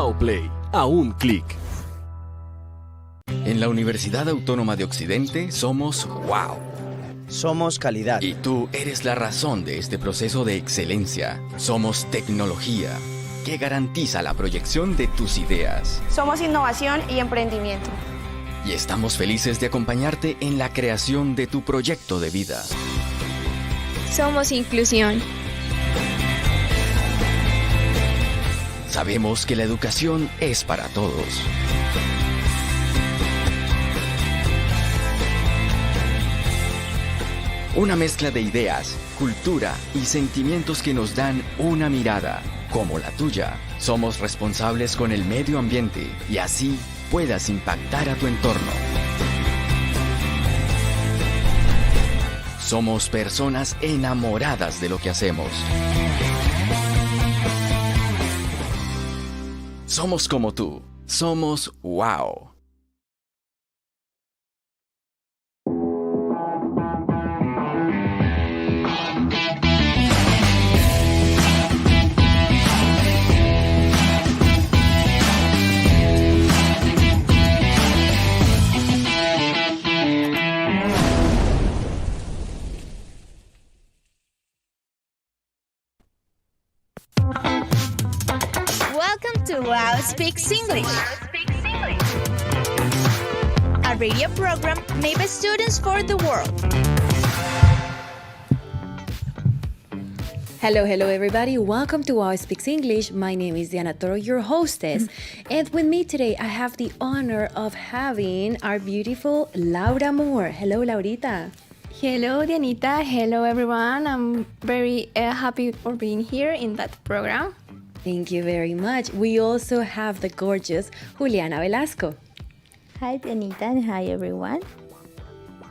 UAOPlay, a un clic. En la Universidad Autónoma de Occidente somos wow. Somos calidad. Y tú eres la razón de este proceso de excelencia. Somos tecnología que garantiza la proyección de tus ideas. Somos innovación y emprendimiento. Y estamos felices de acompañarte en la creación de tu proyecto de vida. Somos inclusión. Sabemos que la educación es para todos. Una mezcla de ideas, cultura y sentimientos que nos dan una mirada, como la tuya. Somos responsables con el medio ambiente y así puedas impactar a tu entorno. Somos personas enamoradas de lo que hacemos. Somos como tú. Somos wow. Welcome to UAO Speaks English, a radio program made by students for the world. Hello everybody, welcome to UAO Speaks English. My name is Diana Toro, your hostess. And with me today, I have the honor of having our beautiful Laura Moore. Hello, Laurita. Hello, Dianita. Hello, everyone. I'm very happy for being here in that program. Thank you very much. We also have the gorgeous Juliana Velasco. Hi, Dianita, and hi, everyone.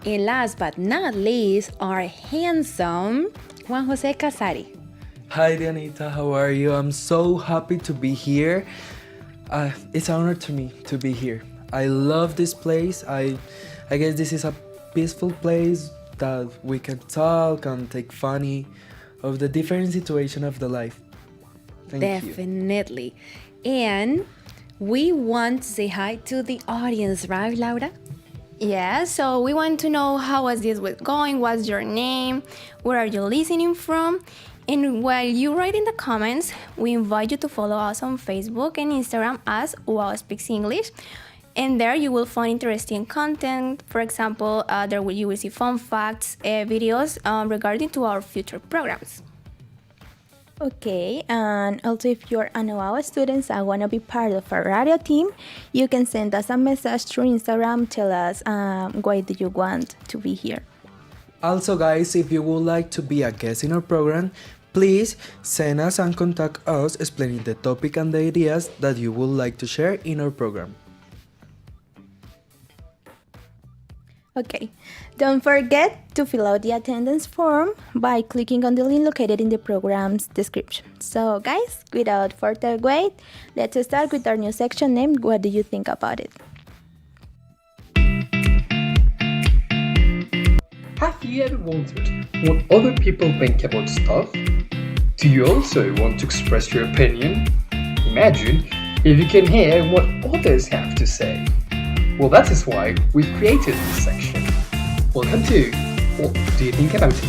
And last but not least, our handsome Juan Jose Casari. Hi, Dianita. How are you? I'm so happy to be here. It's an honor to me to be here. I love this place. I guess this is a peaceful place that we can talk and take funny of the different situation of the life. Thank you. Definitely. And we want to say hi to the audience, right, Laura? Yeah, so we want to know how was this week going, what's your name, where are you listening from? And while you write in the comments, we invite you to follow us on Facebook and Instagram as UAO Speaks English. And there you will find interesting content. For example, you will see fun facts, videos regarding to our future programs. Okay, and also if you're an UAO student and want to be part of our radio team, you can send us a message through Instagram, tell us why do you want to be here. Also, guys, if you would like to be a guest in our program, please send us and contact us explaining the topic and the ideas that you would like to share in our program. Okay, don't forget to fill out the attendance form by clicking on the link located in the program's description. So guys, without further wait, let's start with our new section named What Do You Think About It? Have you ever wondered what other people think about stuff? Do you also want to express your opinion? Imagine if you can hear what others have to say. Well, that is why we created this section. Welcome to What Do You Think About It?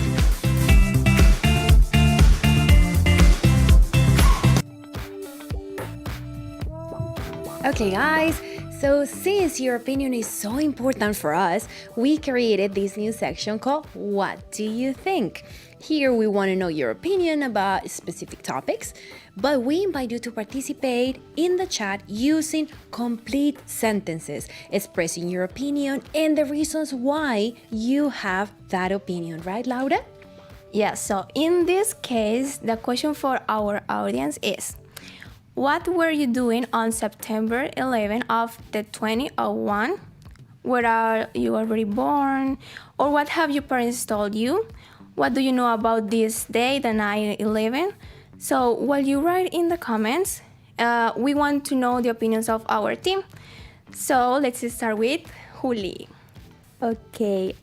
Okay, guys. So since your opinion is so important for us, we created this new section called What Do You Think? Here we want to know your opinion about specific topics, but we invite you to participate in the chat using complete sentences, expressing your opinion and the reasons why you have that opinion, right, Laura? Yeah, so in this case, the question for our audience is, what were you doing on September 11 of the 2001? Where are you already born? Or what have your parents told you? What do you know about this day, the 9/11? So while you write in the comments, we want to know the opinions of our team. So let's start with Juli. Okay,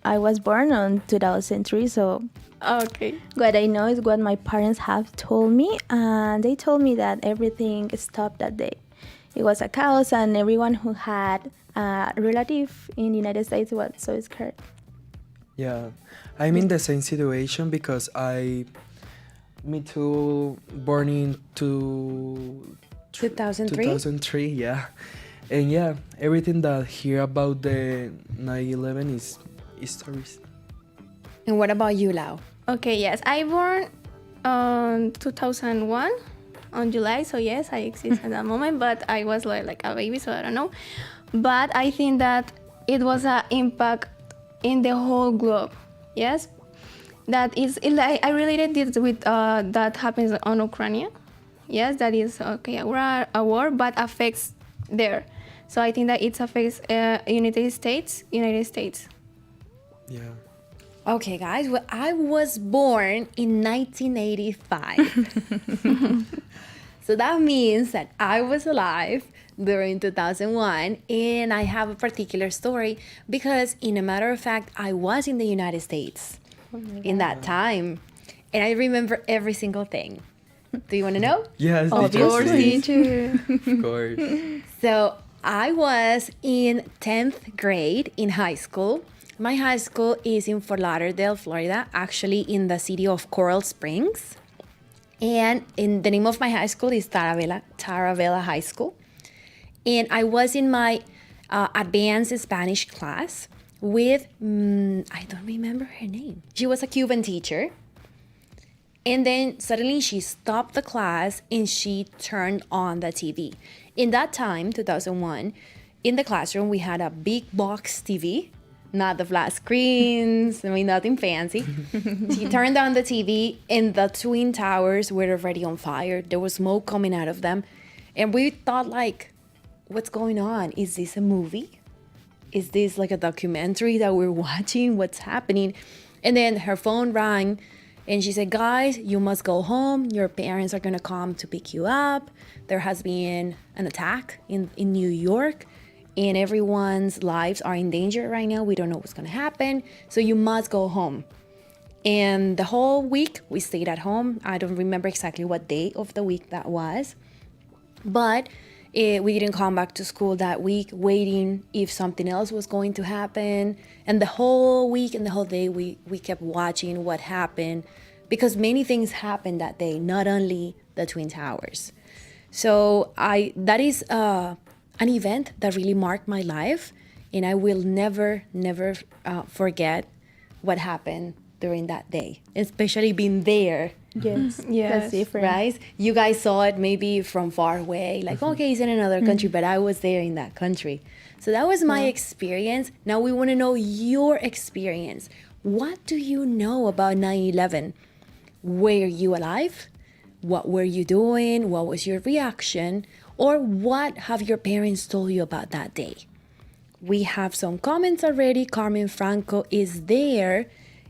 I was born on 2003, so Okay. what I know is what my parents have told me, and they told me that everything stopped that day. It was a chaos, and everyone who had a relative in the United States was so scared. Yeah, I'm in the same situation because me too, born in 2003? 2003, yeah. And yeah, everything that hear about the 9/11 is stories. And what about you, Lau? Okay, yes. I born on 2001 on July, so yes, I exist at that moment, but I was like a baby, so I don't know. But I think that it was an impact in the whole globe, yes? That is, I related it with that happens on Ukraine. Yes, that is, okay, a war, but affects there. So I think that it affects United States. Yeah. Okay, guys, well, I was born in 1985. So that means that I was alive during 2001, and I have a particular story because, in a matter of fact, I was in the United States in that time, and I remember every single thing. Do you want to know? Yes, Obviously. of course. So I was in 10th grade in high school. My high school is in Fort Lauderdale, Florida, actually in the city of Coral Springs. And the name of my high school is Taravella High School. And I was in my advanced Spanish class with, I don't remember her name. She was a Cuban teacher. And then suddenly she stopped the class and she turned on the TV. In that time, 2001, in the classroom, we had a big box TV, not the flat screens, nothing fancy. She turned on the TV and the Twin Towers were already on fire. There was smoke coming out of them. And we thought like, what's going on? Is this a movie? Is this like a documentary that we're watching? What's happening? And then her phone rang and she said, guys, you must go home. Your parents are going to come to pick you up. There has been an attack in New York and everyone's lives are in danger right now. We don't know what's going to happen. So you must go home. And the whole week we stayed at home. I don't remember exactly what day of the week that was. But we didn't come back to school that week, waiting if something else was going to happen. And the whole week and the whole day, we kept watching what happened because many things happened that day, not only the Twin Towers. So that is an event that really marked my life, and I will never forget what happened during that day, especially being there. Yes, Yes. that's different. Right? You guys saw it maybe from far away, like, okay, it's in another country, but I was there in that country. So that was my experience. Now we want to know your experience. What do you know about 9/11? Were you alive? What were you doing? What was your reaction? Or what have your parents told you about that day? We have some comments already. Carmen Franco is there.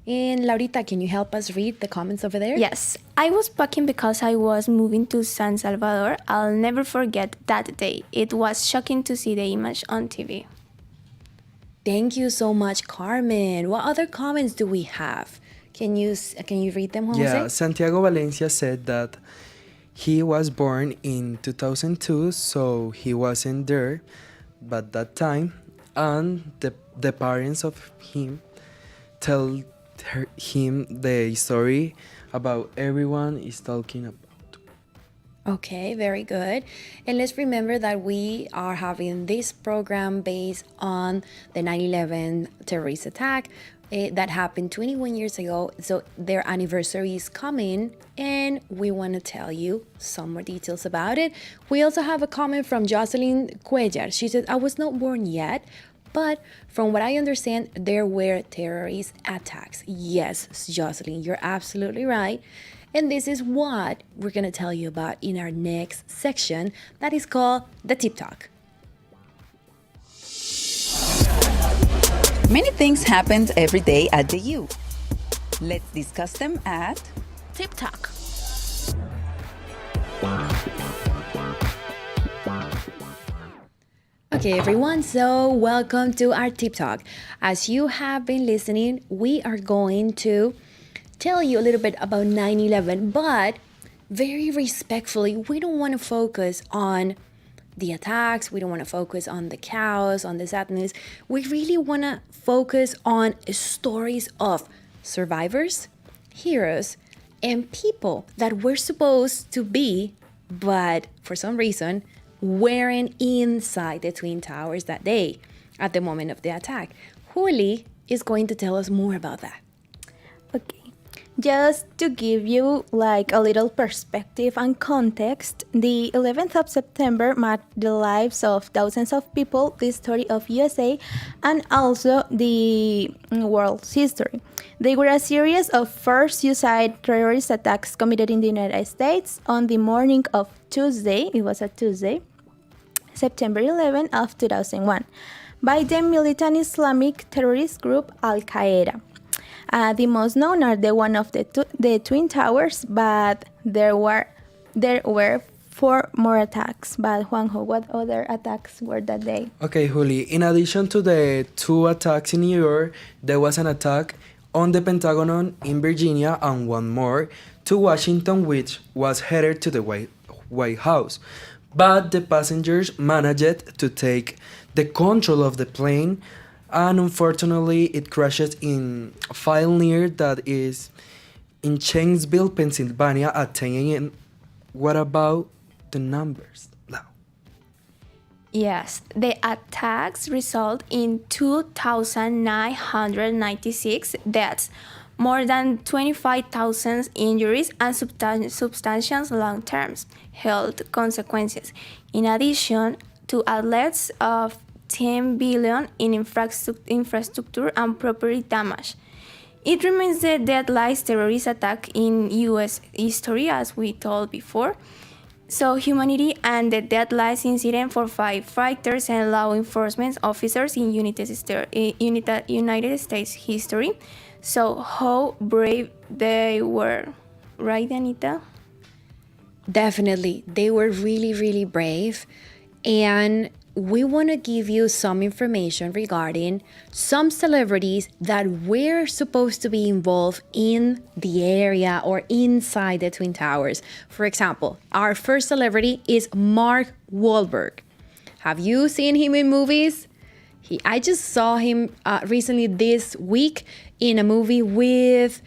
And Laurita, can you help us read the comments over there? Yes, I was packing because I was moving to San Salvador. I'll never forget that day. It was shocking to see the image on TV. Thank you so much, Carmen. What other comments do we have? Can you read them, Jose? Yeah, Santiago Valencia said that he was born in 2002, so he wasn't there but that time, and the parents of him tell him the story about everyone is talking about. Okay, very good. And let's remember that we are having this program based on the 9/11 terrorist attack that happened 21 years ago. So their anniversary is coming and we want to tell you some more details about it. We also have a comment from Jocelyn Cuellar. She said, I was not born yet, but from what I understand, there were terrorist attacks. Yes, Jocelyn, you're absolutely right. And this is what we're going to tell you about in our next section that is called the Tip Talk. Many things happen every day at the U. Let's discuss them at Tip Talk. Okay, everyone, so welcome to our Tip Talk. As you have been listening, we are going to tell you a little bit about 9/11, but very respectfully, we don't want to focus on the attacks, we don't want to focus on the chaos, on the sadness. We really want to focus on stories of survivors, heroes, and people that were supposed to be, but for some reason, weren't inside the Twin Towers that day at the moment of the attack. Juli is going to tell us more about that. Okay. Just to give you like a little perspective and context, the 11th of September marked the lives of thousands of people, the story of USA, and also the world's history. They were a series of first suicide terrorist attacks committed in the United States on the morning of Tuesday, it was a Tuesday, September 11 of 2001, by the militant Islamic terrorist group Al-Qaeda. The most known are the one of the Twin Towers, but there were 4 more attacks. But Juanjo, what other attacks were that day? Okay, Juli, in addition to the 2 attacks in New York, there was an attack on the Pentagon in Virginia and one more to Washington, which was headed to the White House. But the passengers managed to take the control of the plane, and unfortunately it crashed in a file near that is in Chainsville, Pennsylvania at 10 a.m. What about the numbers now? Yes, the attacks result in 2,996 deaths, more than 25,000 injuries, and substantial long-term health consequences, in addition to at least of 10 billion in infrastructure and property damage. It remains the deadliest terrorist attack in U.S. history, as we told before. So humanity and the deadliest incident for firefighters and law enforcement officers in United States history. So how brave they were, right, Anita? Definitely, they were really, really brave. And we want to give you some information regarding some celebrities that were supposed to be involved in the area or inside the Twin Towers. For example, our first celebrity is Mark Wahlberg. Have you seen him in movies? I just saw him recently this week in a movie with,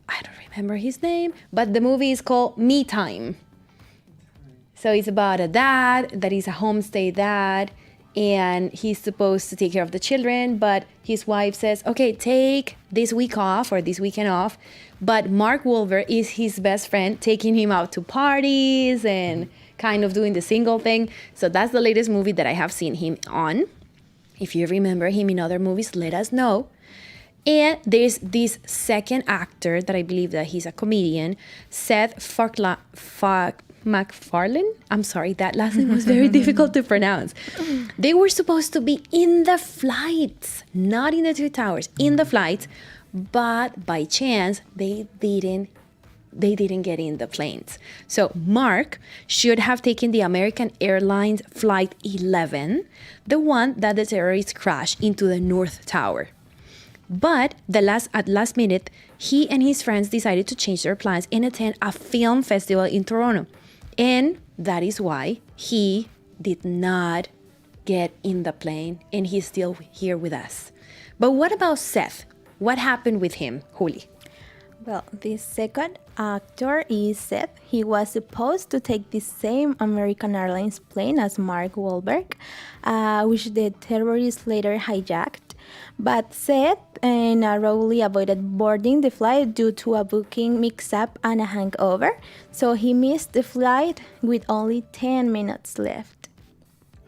I don't remember his name, but the movie is called Me Time. So it's about a dad that is a homestay dad, and he's supposed to take care of the children, but his wife says, okay, take this week off or this weekend off. But Mark Wahlberg is his best friend, taking him out to parties and kind of doing the single thing. So that's the latest movie that I have seen him on. If you remember him in other movies, let us know. And there's this second actor that I believe that he's a comedian, Seth MacFarlane. I'm sorry, that last name was very difficult to pronounce. They were supposed to be in the flights, not in the Twin Towers, in the flights, but by chance they didn't get in the planes. So Mark should have taken the American Airlines Flight 11, the one that the terrorists crashed into the North Tower. But at last minute, he and his friends decided to change their plans and attend a film festival in Toronto. And that is why he did not get in the plane, and he's still here with us. But what about Seth? What happened with him, Juli? Well, the second actor is Seth. He was supposed to take the same American Airlines plane as Mark Wahlberg, which the terrorists later hijacked. But Seth narrowly avoided boarding the flight due to a booking mix-up and a hangover, so he missed the flight with only 10 minutes left.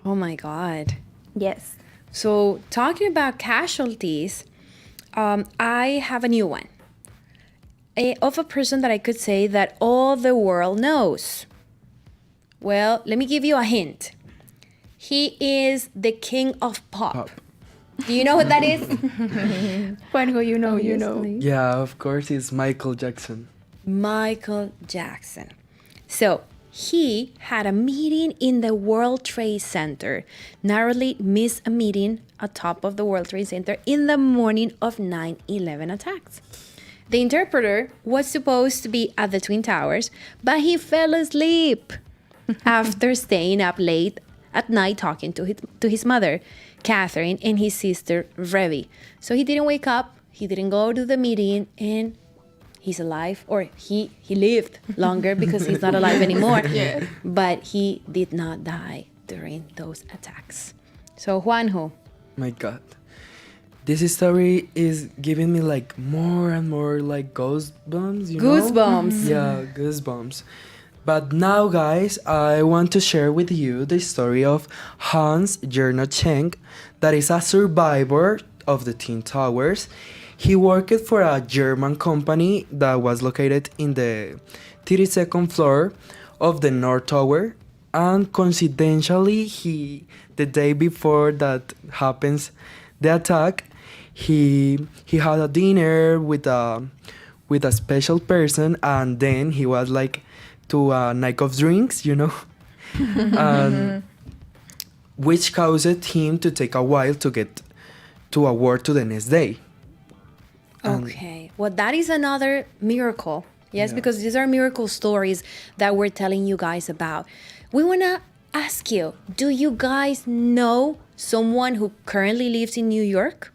Oh my God. Yes. So talking about casualties, I have a new one. Of a person that I could say that all the world knows. Well, let me give you a hint. He is the king of pop. Do you know what that is? Juanjo, you know. Yeah, of course, it's Michael Jackson. Michael Jackson. So he had a meeting in the World Trade Center, narrowly missed a meeting atop of the World Trade Center in the morning of 9/11 attacks. The interpreter was supposed to be at the Twin Towers, but he fell asleep after staying up late at night talking to his mother, Catherine, and his sister, Revi. So he didn't wake up, he didn't go to the meeting, and he's alive, or he lived longer because he's not alive anymore. Yes. But he did not die during those attacks. So Juanjo. My God. This story is giving me like more and more like goosebumps, you know? Goosebumps. Yeah, goosebumps. But now, guys, I want to share with you the story of Hans Gernot Schenk, that is a survivor of the Twin Towers. He worked for a German company that was located in the 32nd floor of the North Tower, and coincidentally, the day before that happens, the attack, he had a dinner with a special person, and then he was like to a night of drinks, you know, which caused him to take a while to get to work to the next day. Okay. Well, that is another miracle. Yes, Yeah. because these are miracle stories that we're telling you guys about. We want to ask you, do you guys know someone who currently lives in New York?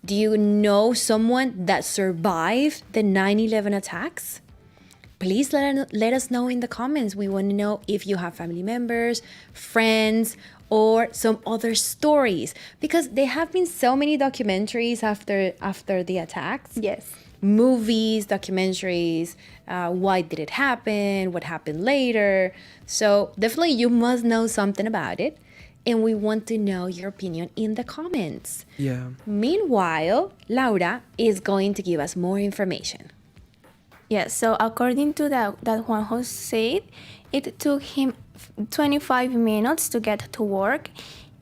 Do you know someone that survived the 9/11 attacks? Please let us know in the comments. We want to know if you have family members, friends, or some other stories, because there have been so many documentaries after the attacks. Yes. Movies, documentaries, why did it happen, what happened later. So definitely you must know something about it, and we want to know your opinion in the comments. Yeah. Meanwhile, Laura is going to give us more information. Yes, so according to that Juanjo said, it took him 25 minutes to get to work,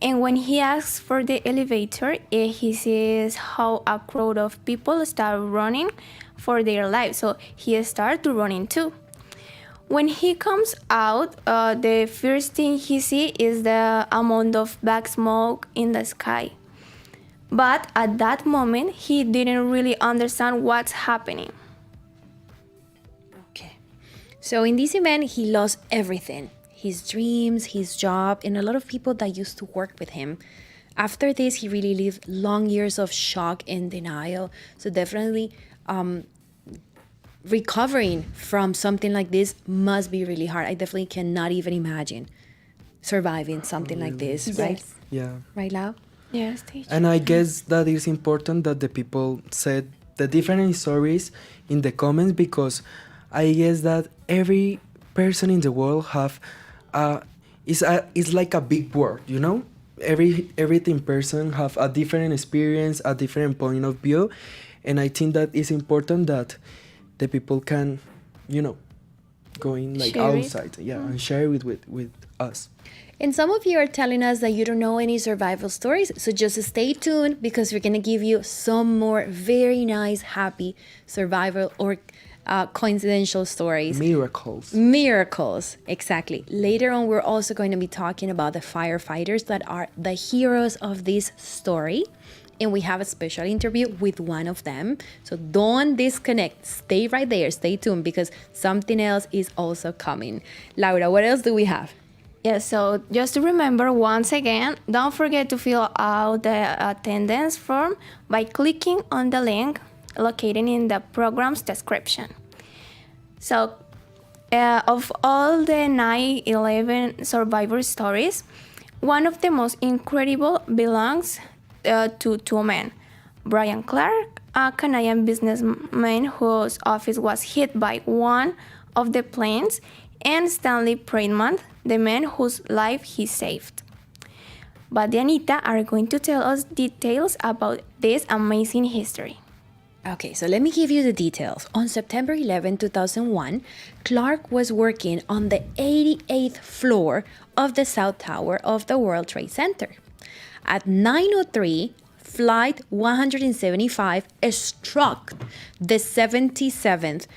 and when he asks for the elevator, he sees how a crowd of people start running for their lives, so he starts running too. When he comes out, the first thing he sees is the amount of black smoke in the sky. But at that moment, he didn't really understand what's happening. Okay. So in this event, he lost everything. His dreams, his job, and a lot of people that used to work with him. After this, he really lived long years of shock and denial. So definitely recovering from something like this must be really hard. I definitely cannot even imagine surviving something like this, right? Yes. Yeah. Right, Lau? Yes, teacher. And I guess that it's important that the people said the different stories in the comments, because I guess that every person in the world have it's like a big world, you know? Everything person have a different experience, a different point of view, and I think that it's important that the people can, you know, go in like Share it. outside, and share it with us. And some of you are telling us that you don't know any survival stories, so just stay tuned, because we're going to give you some more very nice, happy survival or coincidental stories. Miracles, exactly. Later on, we're also going to be talking about the firefighters that are the heroes of this story. And we have a special interview with one of them. So don't disconnect. Stay right there. Stay tuned, because something else is also coming. Laura, what else do we have? Yes, so just to remember once again, don't forget to fill out the attendance form by clicking on the link located in the program's description. So, of all the 9/11 survivor stories, one of the most incredible belongs to two men. Brian Clark, a Canadian businessman whose office was hit by one of the planes, and Stanley Praitman, the man whose life he saved. But Anita are going to tell us details about this amazing history. Okay, so let me give you the details. On September 11, 2001, Clark was working on the 88th floor of the South Tower of the World Trade Center. At 9:03, Flight 175 struck the 77th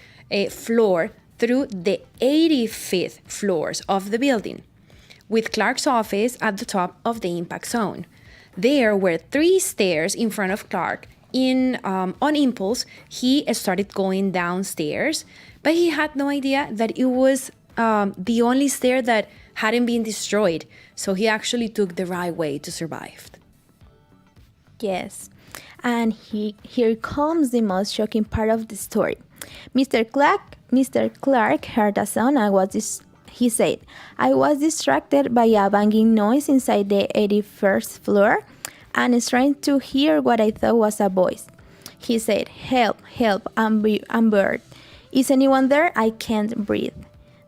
floor through the 85th floors of the building, with Clark's office at the top of the impact zone. There were 3 stairs in front of Clark. On impulse, he started going downstairs, but he had no idea that it was the only stair that hadn't been destroyed. So he actually took the right way to survive. Yes, and here comes the most shocking part of the story. Mr. Clark heard a sound and he said, "I was distracted by a banging noise inside the 81st floor and was trying to hear what I thought was a voice." He said, "Help, help, I'm buried. Is anyone there? I can't breathe."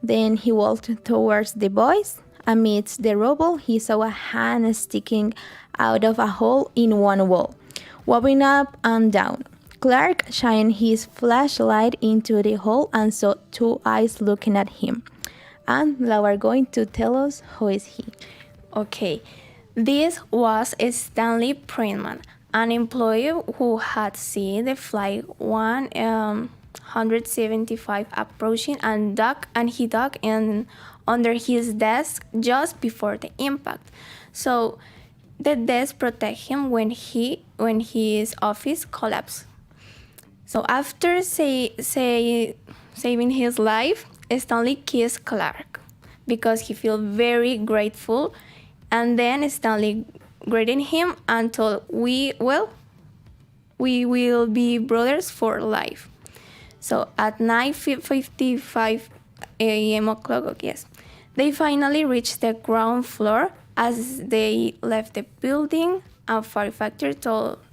Then he walked towards the voice. Amidst the rubble, he saw a hand sticking out of a hole in one wall, wobbling up and down. Clark shined his flashlight into the hole and saw 2 eyes looking at him. And now are going to tell us who is he. Okay, this was Stanley Printman, an employee who had seen the flight 175 approaching and he ducked in under his desk just before the impact. So the desk protected him when his office collapsed. So after saving his life, Stanley kissed Clark because he felt very grateful, and then Stanley greeted him and told, we will be brothers for life. So at 9:55 a.m. o'clock, yes, they finally reached the ground floor. As they left the building, a firefighter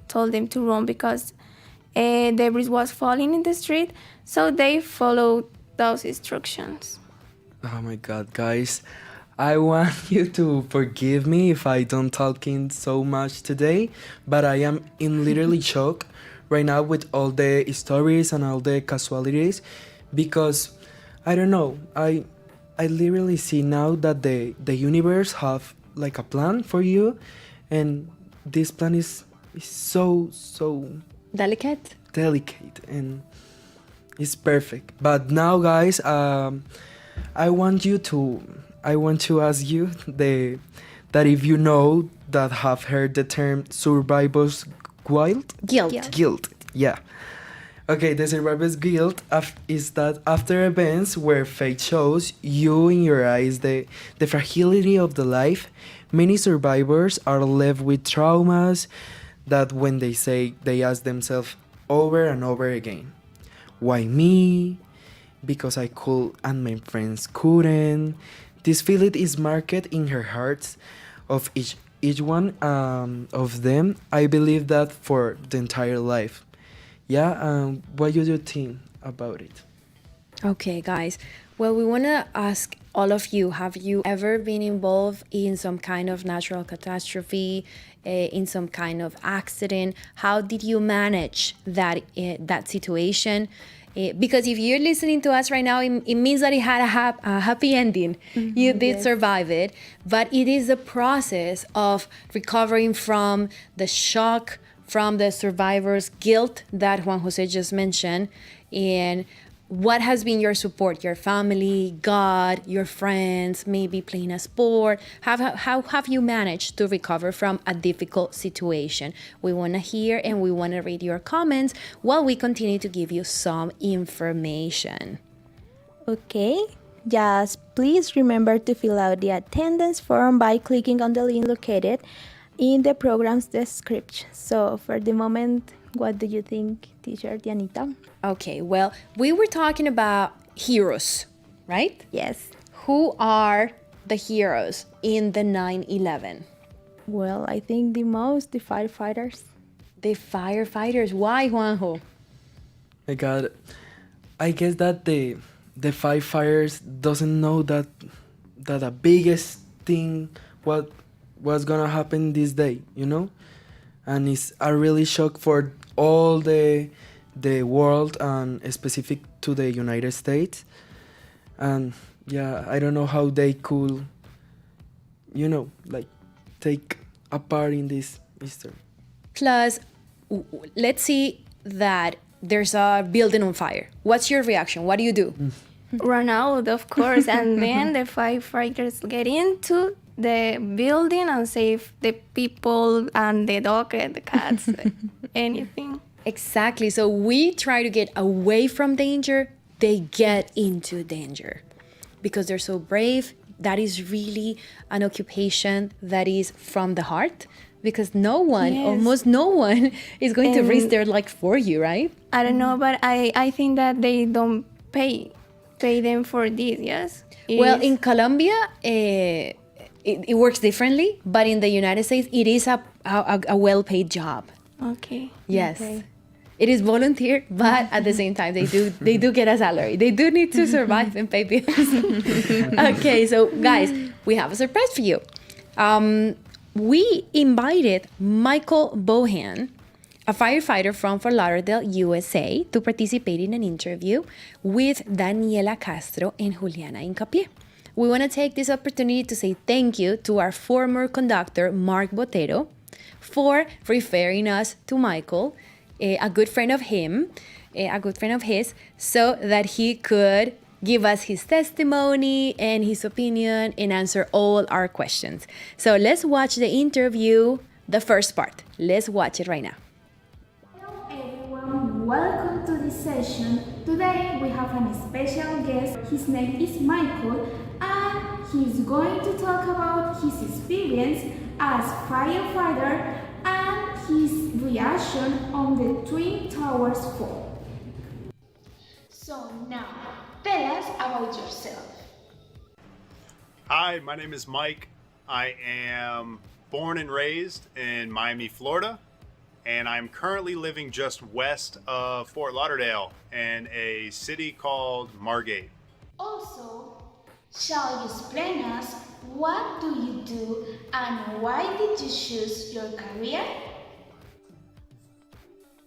told them to run because debris was falling in the street, so they followed those instructions. Oh my God, guys. I want you to forgive me if I don't talking so much today, but I am in literally shock right now with all the stories and all the casualties, because I don't know, I literally see now that the universe have like a plan for you, and this plan is so Delicate and it's perfect. But now, guys, I want to ask you that if you know that have heard the term survivor's guilt. Guilt. Yeah. Okay, the survivor's guilt is that after events where fate shows you in your eyes the fragility of the life, many survivors are left with traumas that when they ask themselves over and over again, why me? Because I could and my friends couldn't. This feeling is marked in her hearts of each one of them. I believe that for the entire life. Yeah, what do you think about it? Okay, guys. Well, we want to ask all of you, have you ever been involved in some kind of natural catastrophe, in some kind of accident? How did you manage that situation? Because if you're listening to us right now, it means that it had a happy ending. Mm-hmm, you did survive it, but it is a process of recovering from the shock, from the survivor's guilt that Juan Jose just mentioned. And what has been your support? Your family, God, your friends, maybe playing a sport. How have you managed to recover from a difficult situation? We want to hear and we want to read your comments while we continue to give you some information. Okay, just please remember to fill out the attendance form by clicking on the link located in the program's description. So for the moment, what do you think, teacher Dianita? Okay, well, we were talking about heroes, right? Yes. Who are the heroes in the 9/11? Well, I think the firefighters. The firefighters. Why, Juanjo? My God, I guess that the firefighters doesn't know that the biggest thing what's gonna happen this day, you know, and it's a really shock for all the world and specific to the United States. And yeah, I don't know how they could, you know, like take a part in this history. Plus, let's see that there's a building on fire. What's your reaction? What do you do? run out, of course, and then the firefighters get into the building and save the people and the dog and the cats, anything. Exactly. So we try to get away from danger, they get into danger because they're so brave. That is really an occupation that is from the heart, because no one, almost no one, is going to risk their life for you, right? I don't know, but I think that they don't pay them for this, yes? Well, in Colombia, it works differently, but in the United States, it is a well-paid job. Okay. Yes. Okay. It is volunteer, but at the same time, they do get a salary. They do need to survive and pay bills. Okay, so guys, we have a surprise for you. We invited Michael Bohan, a firefighter from Fort Lauderdale, USA, to participate in an interview with Daniela Castro and Juliana Incapié. We want to take this opportunity to say thank you to our former conductor, Mark Botero, for referring us to Michael, a good friend of his, so that he could give us his testimony and his opinion and answer all our questions. So let's watch the interview, the first part. Let's watch it right now. Hello everyone, welcome to this session. Today we have a special guest. His name is Michael, and he's going to talk about his experience as firefighter and his reaction on the Twin Towers fall. So now, tell us about yourself. Hi, my name is Mike. I am born and raised in Miami, Florida, and I'm currently living just west of Fort Lauderdale in a city called Margate. Also, shall you explain us what do you do and why did you choose your career?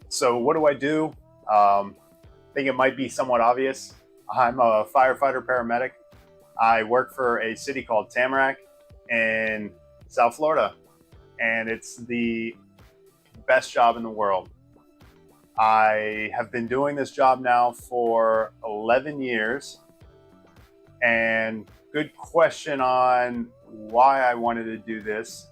So what do? I think it might be somewhat obvious. I'm a firefighter paramedic. I work for a city called Tamarack in South Florida, and it's the best job in the world. I have been doing this job now for 11 years, and good question on why I wanted to do this.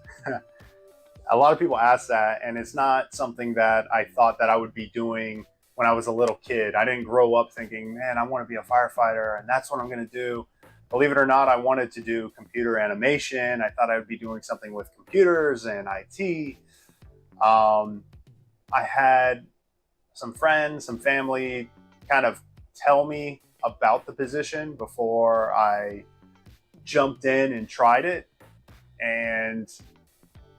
A lot of people ask that, and it's not something that I thought that I would be doing when I was a little kid. I didn't grow up thinking, man, I want to be a firefighter and that's what I'm going to do. Believe it or not, I wanted to do computer animation. I thought I would be doing something with computers and IT. I had some friends, some family kind of tell me about the position before I jumped in and tried it. And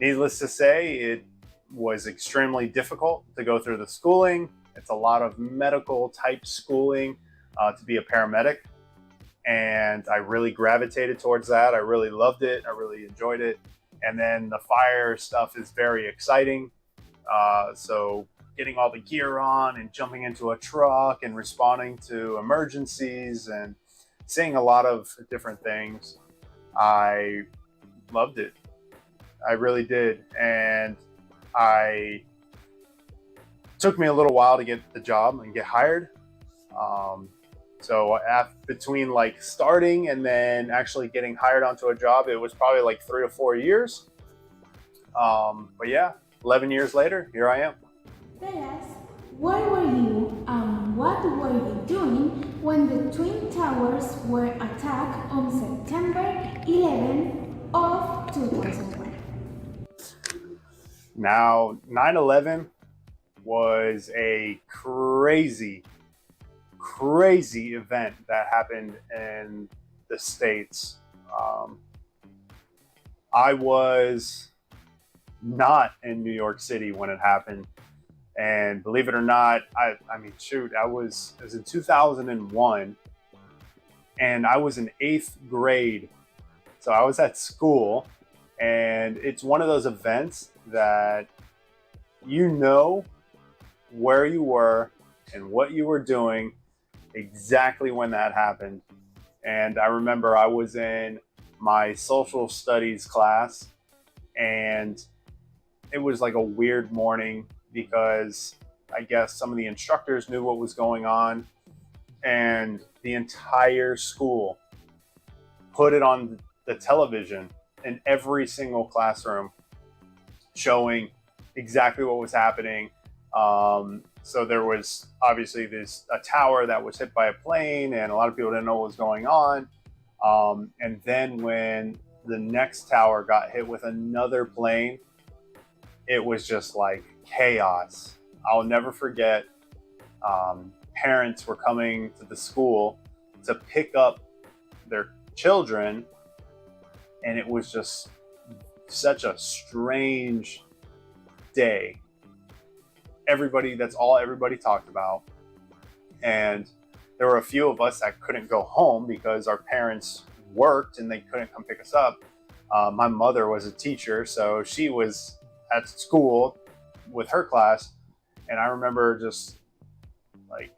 needless to say, it was extremely difficult to go through the schooling. It's a lot of medical type schooling to be a paramedic. And I really gravitated towards that. I really loved it. I really enjoyed it. And then the fire stuff is very exciting. So getting all the gear on and jumping into a truck and responding to emergencies and seeing a lot of different things. I loved it. I really did. And took me a little while to get the job and get hired. So between like starting and then actually getting hired onto a job, it was probably like 3 to 4 years. But yeah, 11 years later, here I am. Tell us, where were you and what were you doing when the Twin Towers were attacked on September 11 of 2001? Now, 9/11 was a crazy event that happened in the States. I was not in New York City when it happened. And believe it or not, I was in 2001 and I was in 8th grade. So I was at school, and it's one of those events that you know where you were and what you were doing exactly when that happened. And I remember I was in my social studies class, and it was like a weird morning because I guess some of the instructors knew what was going on, and the entire school put it on the television in every single classroom, showing exactly what was happening. So there was obviously a tower that was hit by a plane, and a lot of people didn't know what was going on. And then when the next tower got hit with another plane, it was just like chaos. I'll never forget, parents were coming to the school to pick up their children, and it was just such a strange day. That's all everybody talked about. And there were a few of us that couldn't go home because our parents worked and they couldn't come pick us up. My mother was a teacher, so she was at school with her class. And I remember just like,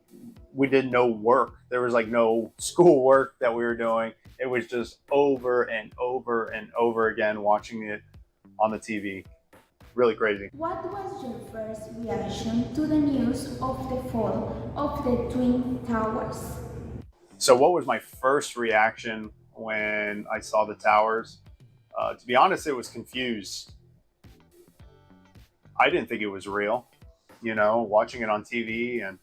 we did no work. There was like no school work that we were doing. It was just over and over and over again watching it on the TV. Really crazy. What was your first reaction to the news of the fall of the Twin Towers? So what was my first reaction when I saw the towers? To be honest, it was confused. I didn't think it was real, watching it on TV, and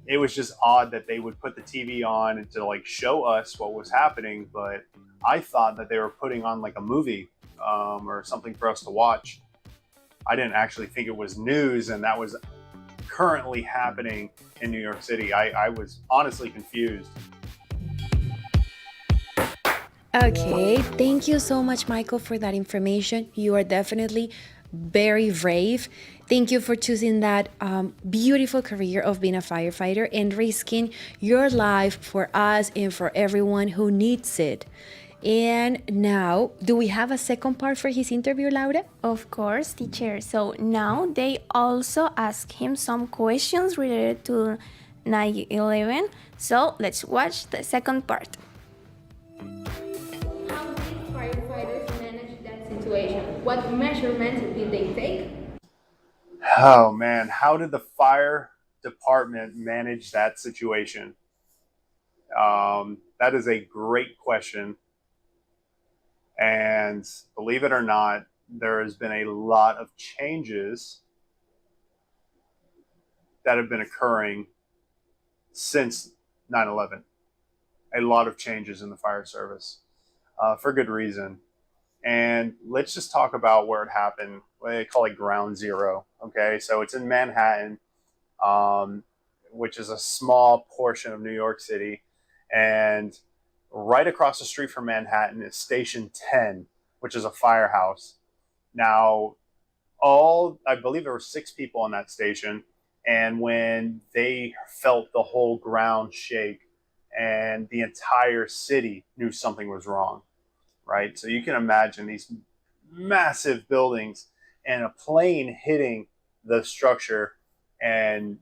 it was just odd that they would put the TV on and to like show us what was happening. But I thought that they were putting on like a movie or something for us to watch. I didn't actually think it was news, and that was currently happening in New York City. I was honestly confused. Okay, thank you so much, Michael, for that information. You are definitely very brave. Thank you for choosing that beautiful career of being a firefighter and risking your life for us and for everyone who needs it. And now, do we have a second part for his interview, Laura? Of course, teacher. So now they also ask him some questions related to 9/11. So let's watch the second part. How did firefighters manage that situation? What measurements did they take? Oh man, how did the fire department manage that situation? That is a great question. And believe it or not, there has been a lot of changes that have been occurring since 9/11. A lot of changes in the fire service for good reason. And let's just talk about where it happened. They call it Ground Zero. Okay, so it's in Manhattan, which is a small portion of New York City. And right across the street from Manhattan is Station 10, which is a firehouse. Now, I believe there were 6 people on that station. And when they felt the whole ground shake, and the entire city knew something was wrong, right? So you can imagine these massive buildings and a plane hitting the structure, and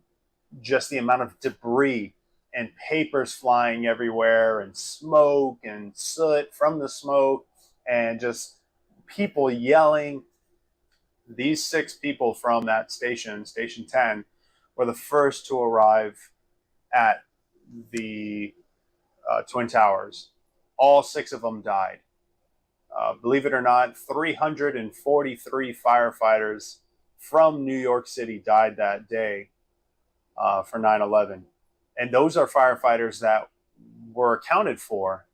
just the amount of debris and papers flying everywhere, and smoke and soot from the smoke, and just people yelling. These 6 people from that station, Station 10, were the first to arrive at the Twin Towers. All 6 of them died. Believe it or not, 343 firefighters from New York City died that day for 9/11. And those are firefighters that were accounted for.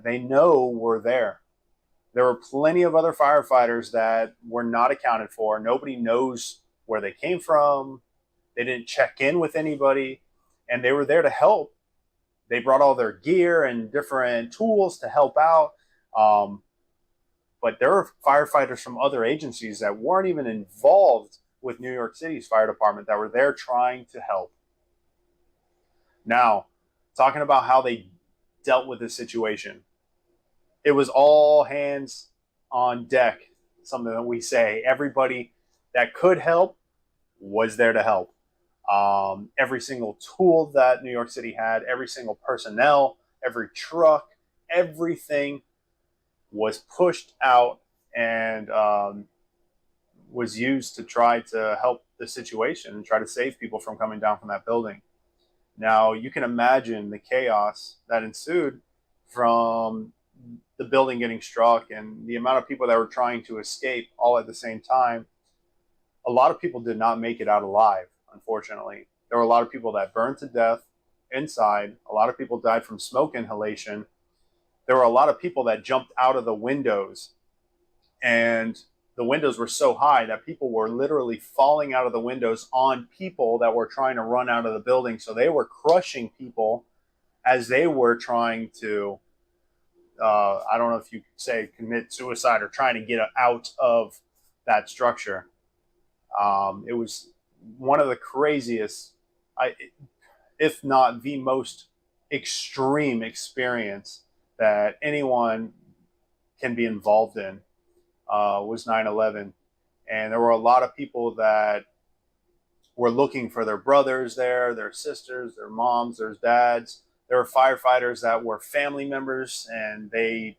They know we're there. There were plenty of other firefighters that were not accounted for. Nobody knows where they came from. They didn't check in with anybody, and they were there to help. They brought all their gear and different tools to help out. But there were firefighters from other agencies that weren't even involved with New York City's fire department that were there trying to help. Now, talking about how they dealt with this situation, it was all hands on deck, something that we say. Everybody that could help was there to help. Every single tool that New York City had, every single personnel, every truck, everything was pushed out and was used to try to help the situation and try to save people from coming down from that building. Now, you can imagine the chaos that ensued from the building getting struck and the amount of people that were trying to escape all at the same time. A lot of people did not make it out alive, unfortunately. There were a lot of people that burned to death inside. A lot of people died from smoke inhalation. There were a lot of people that jumped out of the windows, and the windows were so high that people were literally falling out of the windows on people that were trying to run out of the building. So they were crushing people as they were trying to, I don't know if you could say commit suicide or trying to get out of that structure. It was one of the craziest, if not the most extreme experience that anyone can be involved in. Was 9/11, and there were a lot of people that were looking for their brothers there, their sisters, their moms, their dads. There were firefighters that were family members, and they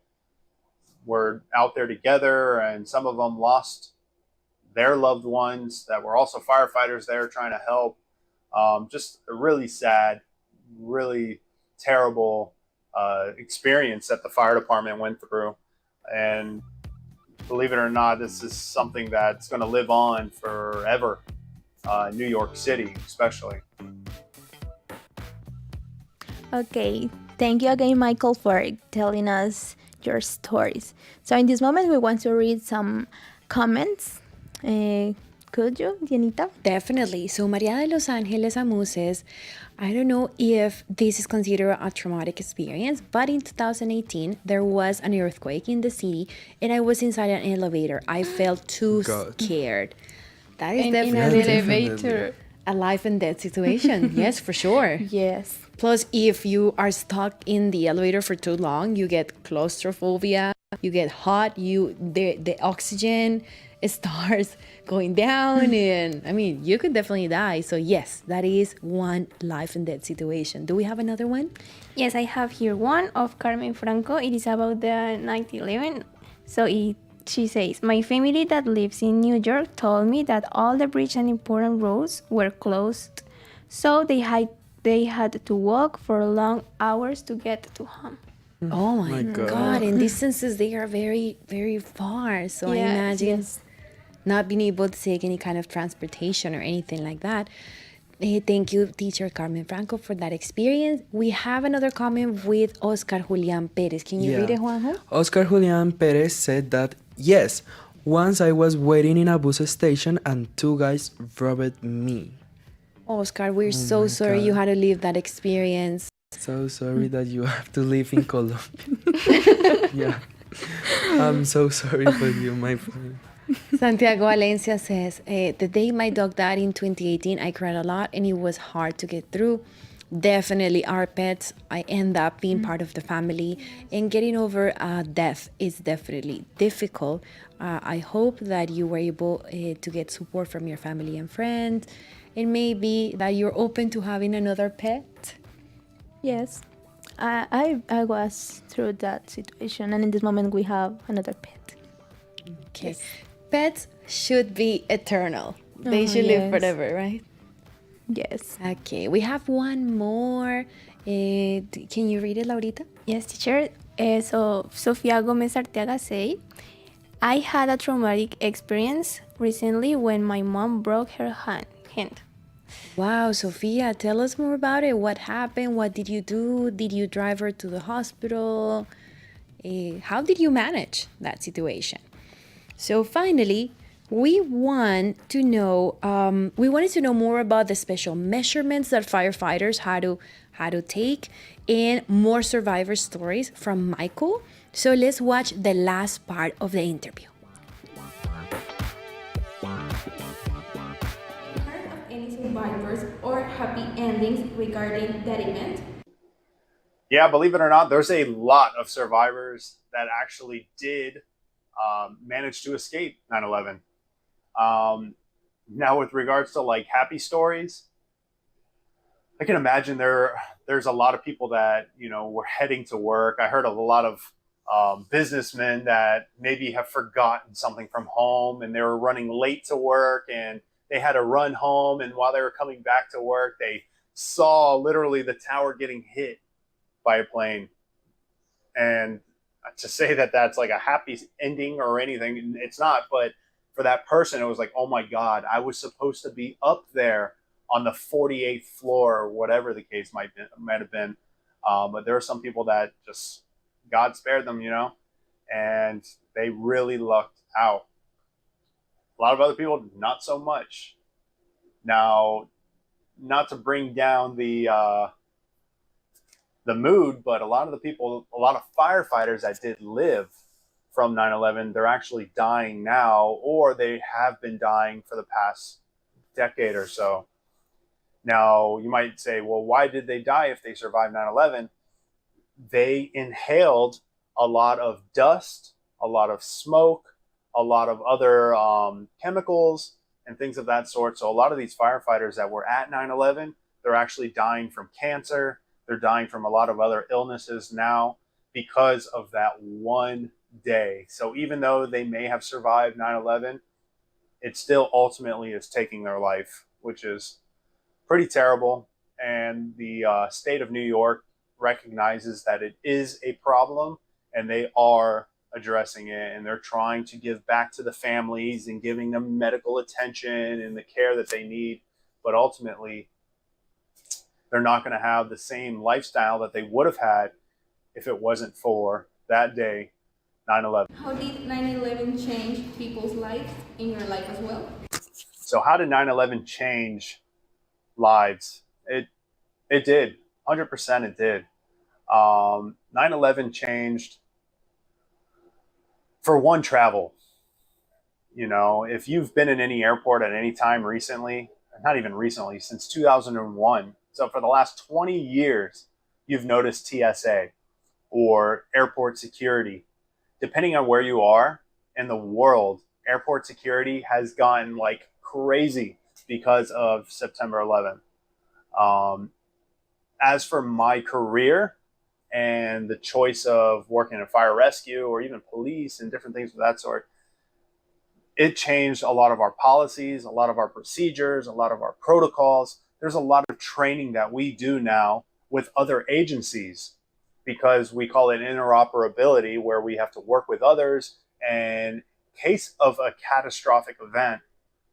were out there together, and some of them lost their loved ones that were also firefighters there trying to help. Just a really sad, really terrible experience that the fire department went through. And believe it or not, this is something that's going to live on forever, New York City especially. Okay, thank you again, Michael, for telling us your stories. So in this moment, we want to read some comments. Could you, Dianita? Definitely. So Maria de Los Angeles Amu says, I don't know if this is considered a traumatic experience, but in 2018, there was an earthquake in the city and I was inside an elevator. I felt too scared. That is definitely in an elevator. A life and death situation. Yes, for sure. Yes. Plus, if you are stuck in the elevator for too long, you get claustrophobia, you get hot, the oxygen starts going down, and I mean, you could definitely die. So yes, that is one life and death situation. Do we have another one? Yes, I have here one of Carmen Franco. It is about the 9/11. So she says, my family that lives in New York told me that all the bridges and important roads were closed. So they had to walk for long hours to get to home. Oh my God. And distances, they are very, very far. So I imagine not being able to take any kind of transportation or anything like that. Thank you, teacher Carmen Franco, for that experience. We have another comment with Oscar Julian Perez. Can you read it, Juanjo? Oscar Julian Perez said that, yes, once I was waiting in a bus station and two guys robbed me. Oscar, we're so sorry you had to live that experience. So sorry that you have to live in Colombia. Yeah, I'm so sorry for you, my friend. Santiago Valencia says, the day my dog died in 2018, I cried a lot and it was hard to get through. Definitely, our pets, I end up being part of the family, and getting over death is definitely difficult. I hope that you were able to get support from your family and friends, and maybe that you're open to having another pet. Yes, I was through that situation, and in this moment we have another pet. Okay. Yes. Pets should be eternal. They should live forever, right? Yes. Okay, we have one more. Can you read it, Laurita? Yes, teacher. So Sofia Gomez Arteaga say, I had a traumatic experience recently when my mom broke her hand. Wow, Sofia, tell us more about it. What happened? What did you do? Did you drive her to the hospital? How did you manage that situation? So finally, we wanted to know more about the special measurements that firefighters had to take, and more survivor stories from Michael. So let's watch the last part of the interview. Heard of any survivors or happy endings regarding that event? Yeah, believe it or not, there's a lot of survivors that actually did manage to escape 9/11. Now, with regards to like happy stories, I can imagine there's a lot of people that, were heading to work. I heard of a lot of businessmen that maybe have forgotten something from home and they were running late to work and they had to run home. And while they were coming back to work, they saw literally the tower getting hit by a plane. And to say that that's like a happy ending or anything, it's not. But for that person, it was like, oh my God, I was supposed to be up there on the 48th floor or whatever the case might have been. But there are some people that just, God spared them, you know, and they really lucked out. A lot of other people, not so much. Now, not to bring down the mood, but a lot of the people, a lot of firefighters that did live from 9/11, they're actually dying now, or they have been dying for the past decade or so. Now, you might say, well, why did they die if they survived 9/11? They inhaled a lot of dust, a lot of smoke, a lot of other chemicals and things of that sort. So a lot of these firefighters that were at 9/11, they're actually dying from cancer. They're dying from a lot of other illnesses now because of that one day. So even though they may have survived 9/11, it still ultimately is taking their life, which is pretty terrible. And the state of New York recognizes that it is a problem, and they are addressing it, and they're trying to give back to the families and giving them medical attention and the care that they need. But ultimately, they're not going to have the same lifestyle that they would have had if it wasn't for that day, 9/11. How did 9/11 change people's lives in your life as well? So how did 9/11 change lives? It did. 100% it did. 9/11 changed, for one, travel. You know, if you've been in any airport at any time recently, not even recently, since 2001, so for the last 20 years, you've noticed TSA or airport security. Depending on where you are in the world, airport security has gotten like crazy because of September 11th. As for my career and the choice of working in fire rescue or even police and different things of that sort, it changed a lot of our policies, a lot of our procedures, a lot of our protocols. There's a lot of training that we do now with other agencies because we call it interoperability, where we have to work with others. And in case of a catastrophic event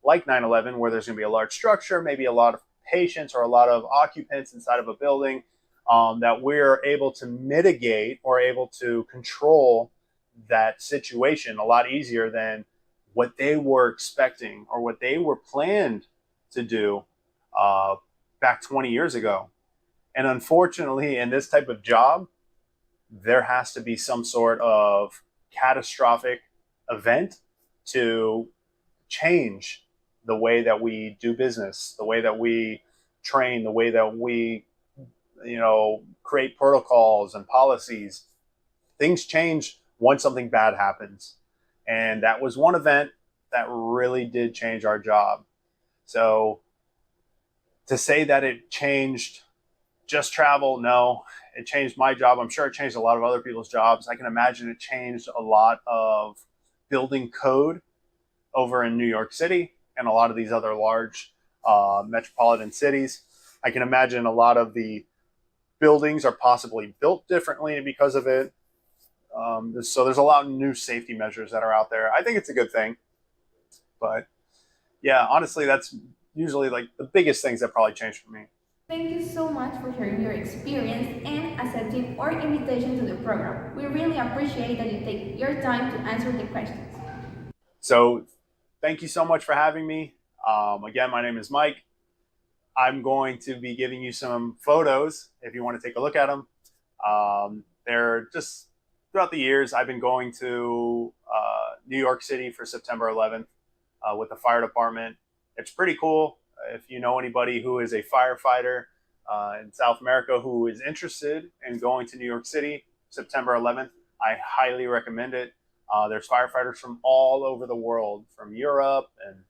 like 9/11, where there's going to be a large structure, maybe a lot of patients or a lot of occupants inside of a building, that we're able to mitigate or able to control that situation a lot easier than what they were expecting or what they were planned to do back 20 years ago. And unfortunately, in this type of job, there has to be some sort of catastrophic event to change the way that we do business, the way that we train, the way that we, you know, create protocols and policies. Things change once something bad happens. And that was one event that really did change our job. So to say that it changed just travel, no, it changed my job. I'm sure it changed a lot of other people's jobs. I can imagine it changed a lot of building code over in New York City and a lot of these other large metropolitan cities. I can imagine a lot of the buildings are possibly built differently because of it. So there's a lot of new safety measures that are out there. I think it's a good thing. But yeah, honestly, that's usually like the biggest things that probably changed for me. Thank you so much for sharing your experience and accepting our invitation to the program. We really appreciate that you take your time to answer the questions. So thank you so much for having me. Again, my name is Mike. I'm going to be giving you some photos if you want to take a look at them. They're just throughout the years, I've been going to New York City for September 11th with the fire department. It's pretty cool. If you know anybody who is a firefighter in South America who is interested in going to New York City September 11th, I highly recommend it. There's firefighters from all over the world, from Europe and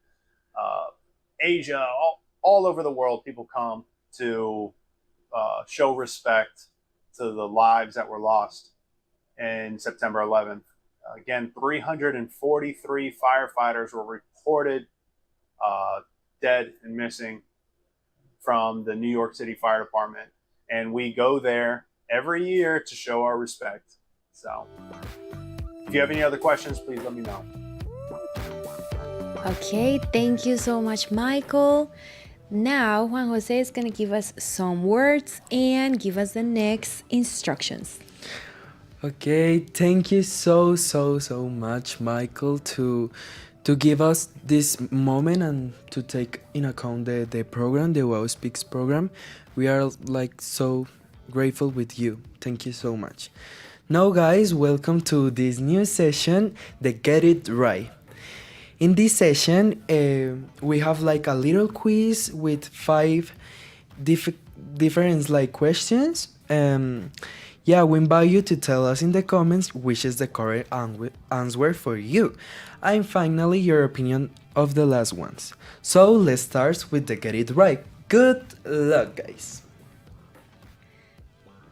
Asia, all over the world. People come to show respect to the lives that were lost in September 11th. Again, 343 firefighters were reported dead and missing from the New York City Fire Department. And we go there every year to show our respect. So if you have any other questions, please let me know. Okay, thank you so much, Michael. Now, Juan Jose is going to give us some words and give us the next instructions. Okay, thank you so much, Michael, to give us this moment and to take in account the program, the UAO Speaks program. We are like so grateful with you. Thank you so much. Now, guys, welcome to this new session, the Get It Right. In this session, we have like a little quiz with 5 different like questions. Yeah, we invite you to tell us in the comments which is the correct answer for you. And finally, your opinion of the last ones. So let's start with the Get It Right. Good luck, guys.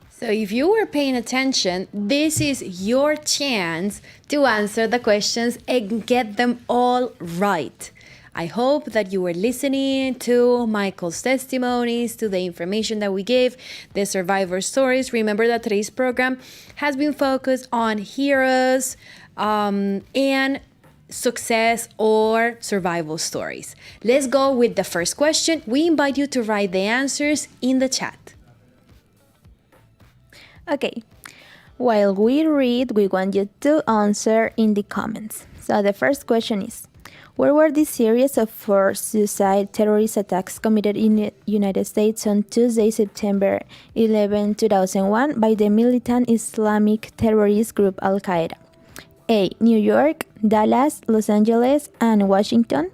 So if you were paying attention, this is your chance to answer the questions and get them all right. I hope that you were listening to Michael's testimonies, to the information that we gave, the survivor stories. Remember that today's program has been focused on heroes and success or survival stories. Let's go with the first question. We invite you to write the answers in the chat. Okay, while we read, we want you to answer in the comments. So the first question is, where were the series of 4 suicide terrorist attacks committed in the United States on Tuesday, September 11, 2001 by the militant Islamic terrorist group Al-Qaeda? A. New York, Dallas, Los Angeles, and Washington.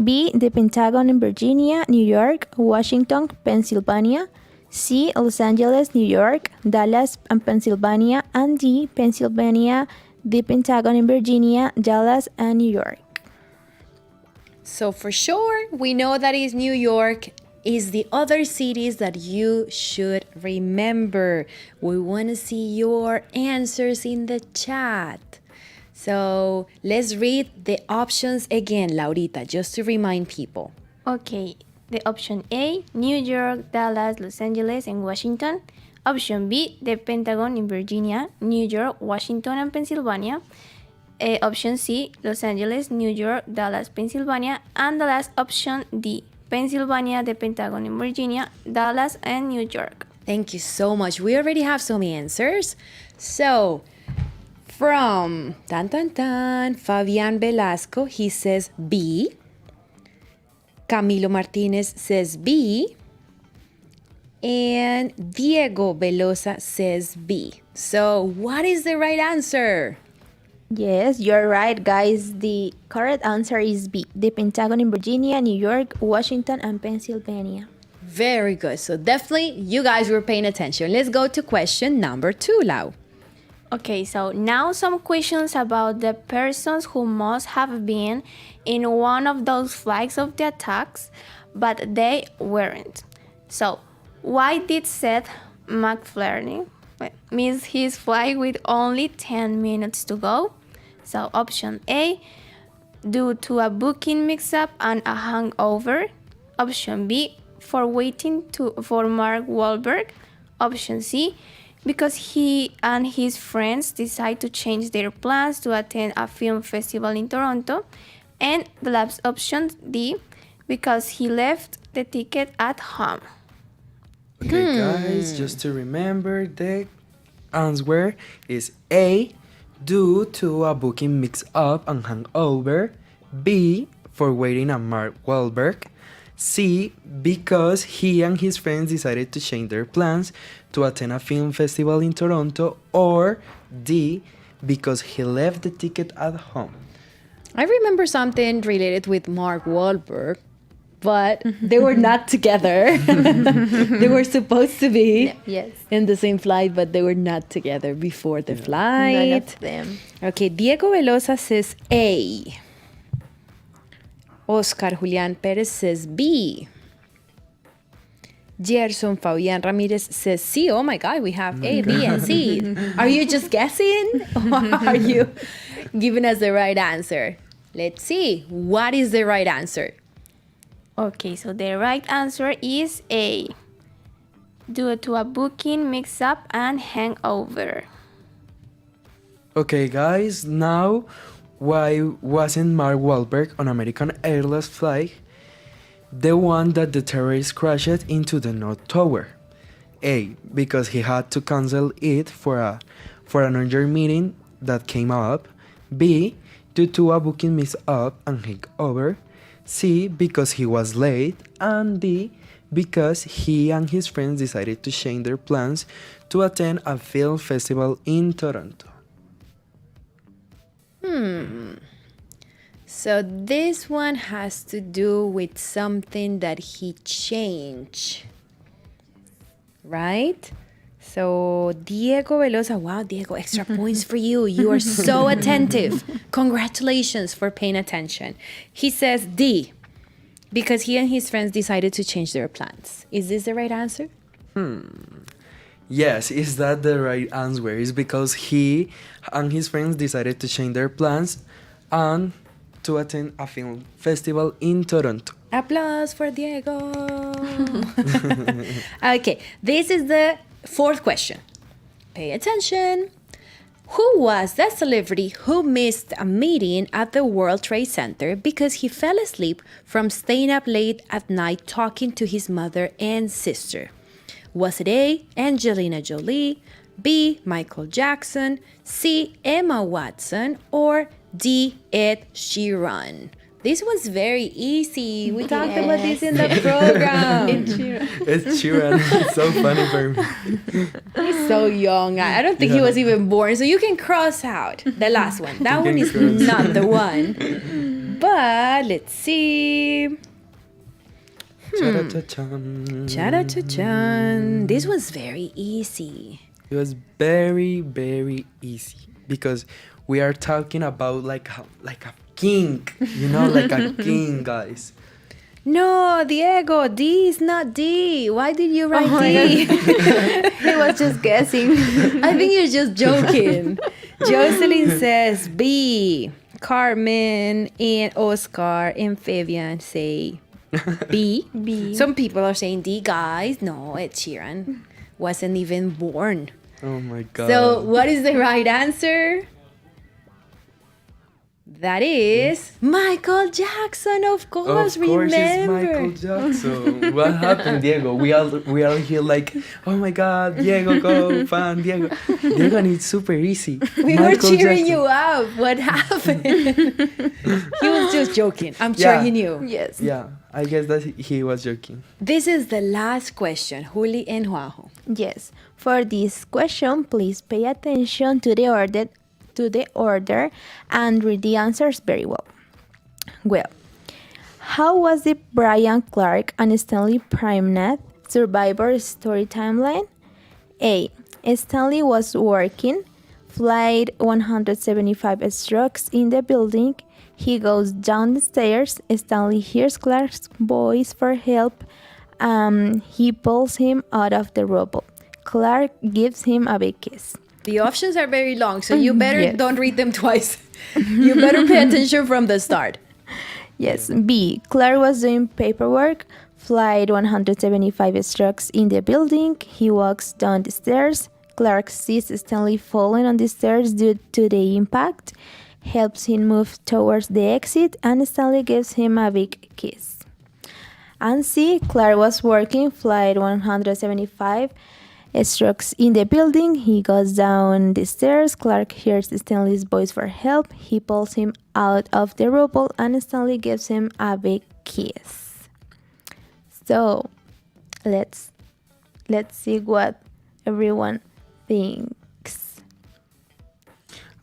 B. The Pentagon in Virginia, New York, Washington, Pennsylvania. C. Los Angeles, New York, Dallas, and Pennsylvania. And D. Pennsylvania, the Pentagon in Virginia, Dallas, and New York. So for sure, we know that is New York. Is the other cities that you should remember. We want to see your answers in the chat. So let's read the options again, Laurita, just to remind people. Okay, the option A, New York, Dallas, Los Angeles, and Washington. Option B, the Pentagon in Virginia, New York, Washington, and Pennsylvania. Option C, Los Angeles, New York, Dallas, Pennsylvania. And the last option D, Pennsylvania, the Pentagon in Virginia, Dallas, and New York. Thank you so much. We already have some answers. So, from Fabian Velasco, he says B. Camilo Martinez says B. And Diego Velosa says B. So, what is the right answer? Yes, you're right, guys. The correct answer is B. The Pentagon in Virginia, New York, Washington, and Pennsylvania. Very good. So definitely you guys were paying attention. Let's go to question number 2, Lau. Okay, so now some questions about the persons who must have been in one of those flags of the attacks, but they weren't. So, why did Seth MacFarlane miss his flight with only 10 minutes to go? So, option A, due to a booking mix-up and a hangover. Option B, for waiting for Mark Wahlberg. Option C, because he and his friends decide to change their plans to attend a film festival in Toronto. And the last option, D, because he left the ticket at home. Okay, guys, just to remember, the answer is A, due to a booking mix-up and hangover. B, for waiting on Mark Wahlberg. C, because he and his friends decided to change their plans to attend a film festival in Toronto. Or D, because he left the ticket at home. I remember something related with Mark Wahlberg, but they were not together. They were supposed to be in the same flight, but they were not together before the flight. None of them. Okay, Diego Velosa says A. Oscar Julián Pérez says B. Gerson Fabián Ramírez says C. Oh my God, we have A, B, and C. Are you just guessing? Or are you giving us the right answer? Let's see. What is the right answer? Okay, so the right answer is A. Due to a booking mix-up and hangover. Okay, guys, now why wasn't Mark Wahlberg on American Airlines flight the one that the terrorists crashed into the North Tower? A. Because he had to cancel it for an urgent meeting that came up. B. Due to a booking mix-up and hangover. C. Because he was late. And D. Because he and his friends decided to change their plans to attend a film festival in Toronto. So this one has to do with something that he changed, right? So Diego Velosa, wow, Diego, extra points for you. You are so attentive. Congratulations for paying attention. He says D, because he and his friends decided to change their plans. Is this the right answer? Yes, is that the right answer? It's because he and his friends decided to change their plans and to attend a film festival in Toronto. Applause for Diego. Okay, this is the fourth question. Pay attention. Who was the celebrity who missed a meeting at the World Trade Center because he fell asleep from staying up late at night talking to his mother and sister? Was it A, Angelina Jolie, B, Michael Jackson, C, Emma Watson, or D, Ed Sheeran? This was very easy. We talked about this in the program. It's Sheeran. It's so funny for me. He's so young. I don't think he was even born. So you can cross out the last one. That one is not the one. But let's see. Cha-da-cha-chan. Cha-da-cha-chan. This was very easy. It was very, very easy because we are talking about like a king, like a king, guys. No, Diego, D is not D. Why did you write D? He was just guessing. I think you're just joking. Jocelyn says B. Carmen and Oscar and Fabian say B. B. Some people are saying D, guys. No, Ed Sheeran wasn't even born. Oh my God. So what is the right answer? That is Michael Jackson, of course. Of course, remember. it's Michael Jackson. What happened, Diego? We all here like, oh my God, Diego, go, fan, Diego. Diego, and it's super easy. We were cheering you up. What happened? He was just joking. I'm sure he knew. Yes. Yeah, I guess that he was joking. This is the last question, Juli and Juanjo. Yes. For this question, please pay attention to the order and read the answers very well. Well, how was the Brian Clark and Stanley Primnath survivor story timeline? A. Stanley was working. Flight 175 strokes in the building. He goes down the stairs. Stanley hears Clark's voice for help. He pulls him out of the rubble. Clark gives him a big kiss. The options are very long, so you better don't read them twice. You better pay attention from the start. Yes. B. Clark was doing paperwork. Flight 175 strokes in the building. He walks down the stairs. Clark sees Stanley falling on the stairs due to the impact, helps him move towards the exit, and Stanley gives him a big kiss. And C. Clark was working. Flight 175 strokes in the building. He goes down the stairs. Clark hears Stanley's voice for help. He pulls him out of the rubble, and Stanley gives him a big kiss. So, let's see what everyone thinks.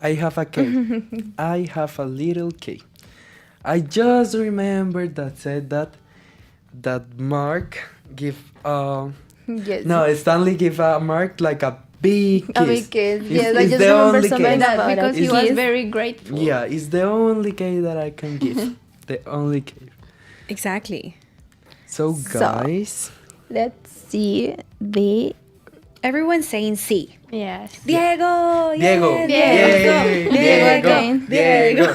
I have a K. I have a little K. I just remembered that said that Mark give Yes. No, Stanley gave Mark like a big kiss. A big kiss. Yes, I It's just the remember only something case. about because he was very grateful. Yeah, it's the only K that I can give. The only K. Exactly. So guys, let's see the. Everyone's saying C. Yes. Diego. Diego. Yeah, Diego. Diego. Diego again. Diego.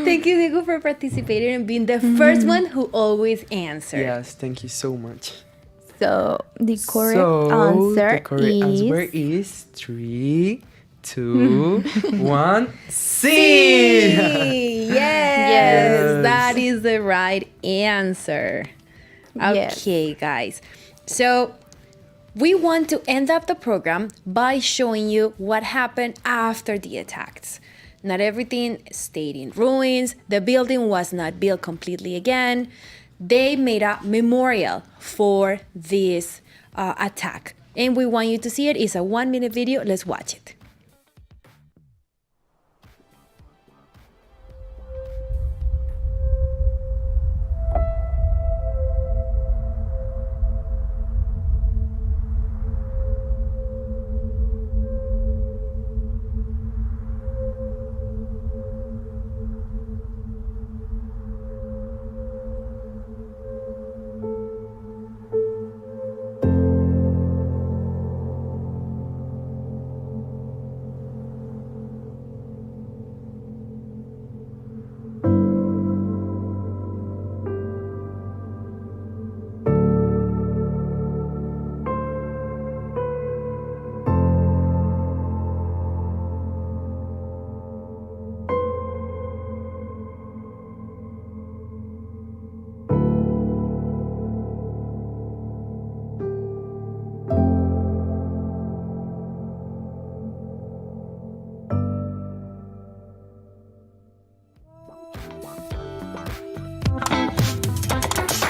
Thank Thank you, Diego, for participating and being the first one who always answers. Yes, thank you so much. So the correct answer is 3, 2, 1. C. Yes, that is the right answer. Okay, Yes. guys. So we want to end up the program by showing you what happened after the attacks. Not everything stayed in ruins. The building was not built completely again. They made a memorial for this attack. And we want you to see it. It's a 1-minute video. Let's watch it.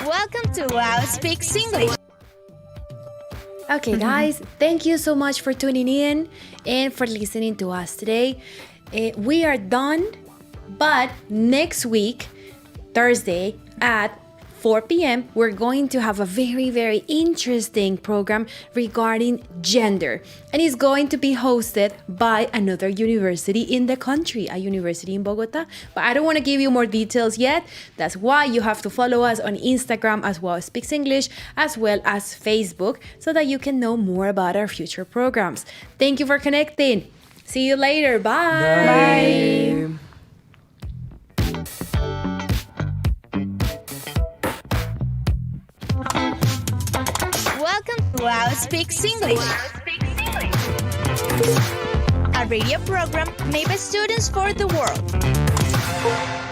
Welcome to UAO Speaks English. Okay, guys, thank you so much for tuning in and for listening to us today. We are done, but next week, Thursday at 4 p.m., we're going to have a very, very interesting program regarding gender. And it's going to be hosted by another university in the country, a university in Bogota. But I don't want to give you more details yet. That's why you have to follow us on Instagram as UAO Speaks English, as well as Facebook, so that you can know more about our future programs. Thank you for connecting. See you later. Bye. Bye. Welcome to UAO Speaks English, a radio program made by students for the world.